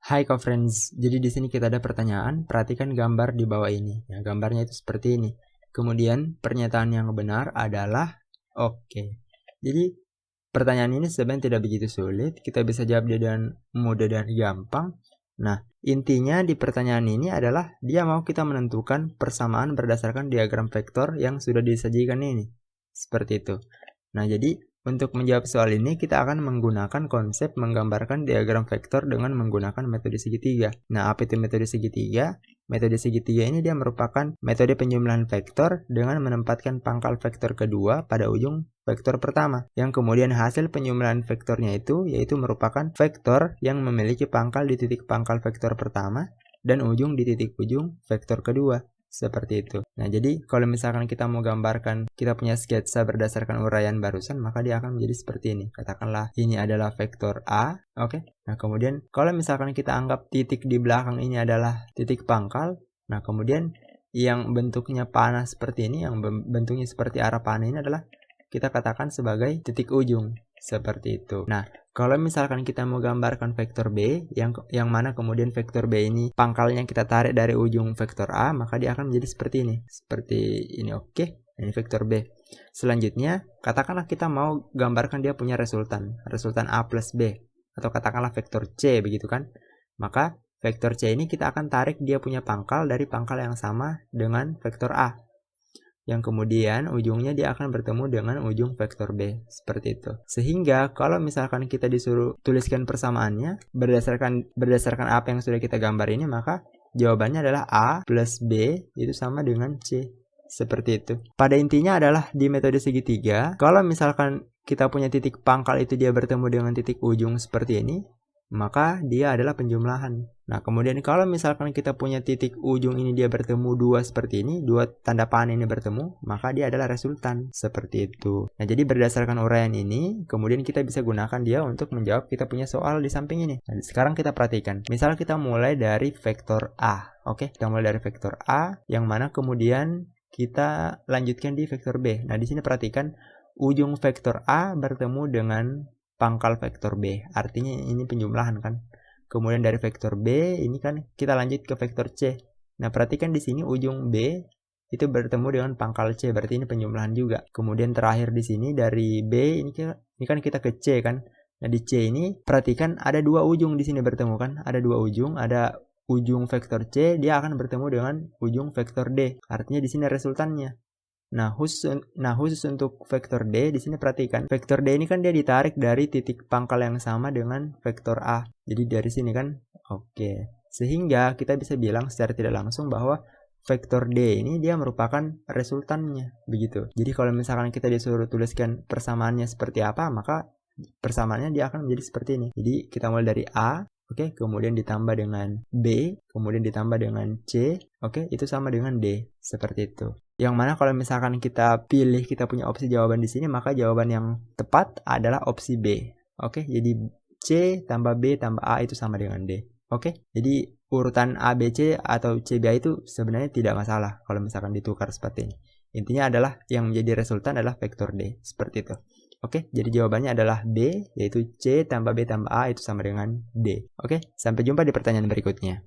Hai co-friends, jadi di sini kita ada pertanyaan, perhatikan gambar di bawah ini. Ya, gambarnya itu seperti ini. Kemudian pernyataan yang benar adalah oke. Jadi pertanyaan ini sebenarnya tidak begitu sulit, kita bisa jawab dia dengan mudah dan gampang. Nah, intinya di pertanyaan ini adalah dia mau kita menentukan persamaan berdasarkan diagram vektor yang sudah disajikan ini. Seperti itu. Nah, jadi untuk menjawab soal ini, kita akan menggunakan konsep menggambarkan diagram vektor dengan menggunakan metode segitiga. Nah, apa itu metode segitiga? Metode segitiga ini dia merupakan metode penjumlahan vektor dengan menempatkan pangkal vektor kedua pada ujung vektor pertama. Yang kemudian hasil penjumlahan vektornya itu, yaitu merupakan vektor yang memiliki pangkal di titik pangkal vektor pertama dan ujung di titik ujung vektor kedua. Seperti itu. Nah, jadi kalau misalkan kita mau gambarkan, kita punya sketsa berdasarkan uraian barusan, maka dia akan menjadi seperti ini. Katakanlah ini adalah vektor A, oke? Nah, kemudian kalau misalkan kita anggap titik di belakang ini adalah titik pangkal, nah kemudian yang bentuknya panah seperti ini, yang bentuknya seperti arah panah ini adalah kita katakan sebagai titik ujung. Seperti itu. Nah, kalau misalkan kita mau gambarkan vektor B, yang mana kemudian vektor B ini pangkalnya kita tarik dari ujung vektor A, maka dia akan menjadi seperti ini. Seperti ini, oke? Ini vektor B. Selanjutnya, katakanlah kita mau gambarkan dia punya resultan A plus B. Atau katakanlah vektor C, begitu kan? Maka vektor C ini kita akan tarik dia punya pangkal dari pangkal yang sama dengan vektor A. Yang kemudian ujungnya dia akan bertemu dengan ujung vektor B, seperti itu. Sehingga kalau misalkan kita disuruh tuliskan persamaannya berdasarkan apa yang sudah kita gambar ini, maka jawabannya adalah A plus B itu sama dengan C. Seperti itu. Pada intinya adalah di metode segitiga, kalau misalkan kita punya titik pangkal itu dia bertemu dengan titik ujung seperti ini, maka dia adalah penjumlahan. Nah, kemudian kalau misalkan kita punya titik ujung ini dia bertemu dua seperti ini, dua tanda panah ini bertemu, maka dia adalah resultan. Seperti itu. Nah, jadi berdasarkan uraian ini, kemudian kita bisa gunakan dia untuk menjawab kita punya soal di samping ini. Nah, sekarang kita perhatikan. Misal kita mulai dari vektor A. Oke, kita mulai dari vektor A, yang mana kemudian kita lanjutkan di vektor B. Nah, di sini perhatikan ujung vektor A bertemu dengan pangkal vektor B. Artinya ini penjumlahan kan. Kemudian dari vektor B ini kan kita lanjut ke vektor C. Nah, perhatikan di sini ujung B itu bertemu dengan pangkal C, berarti ini penjumlahan juga. Kemudian terakhir di sini dari B ini kan kita ke C kan. Nah, di C ini perhatikan ada dua ujung di sini bertemu kan. Ada dua ujung, ada ujung vektor C dia akan bertemu dengan ujung vektor D. Artinya di sini resultannya. Nah, khusus untuk vektor D, di sini perhatikan. Vektor D ini kan dia ditarik dari titik pangkal yang sama dengan vektor A. Jadi dari sini kan, oke. Sehingga kita bisa bilang secara tidak langsung bahwa vektor D ini dia merupakan resultannya. Begitu. Jadi kalau misalkan kita disuruh tuliskan persamaannya seperti apa, maka persamaannya dia akan menjadi seperti ini. Jadi kita mulai dari A, oke, kemudian ditambah dengan B, kemudian ditambah dengan C, oke, itu sama dengan D. Seperti itu. Yang mana kalau misalkan kita pilih kita punya opsi jawaban di sini, maka jawaban yang tepat adalah opsi B. Oke, jadi C tambah B tambah A itu sama dengan D. Oke, jadi urutan A, B, C atau C, B, A itu sebenarnya tidak masalah kalau misalkan ditukar seperti ini. Intinya adalah yang menjadi resultan adalah vektor D. Seperti itu. Oke, jadi jawabannya adalah B, yaitu C tambah B tambah A itu sama dengan D. Oke, sampai jumpa di pertanyaan berikutnya.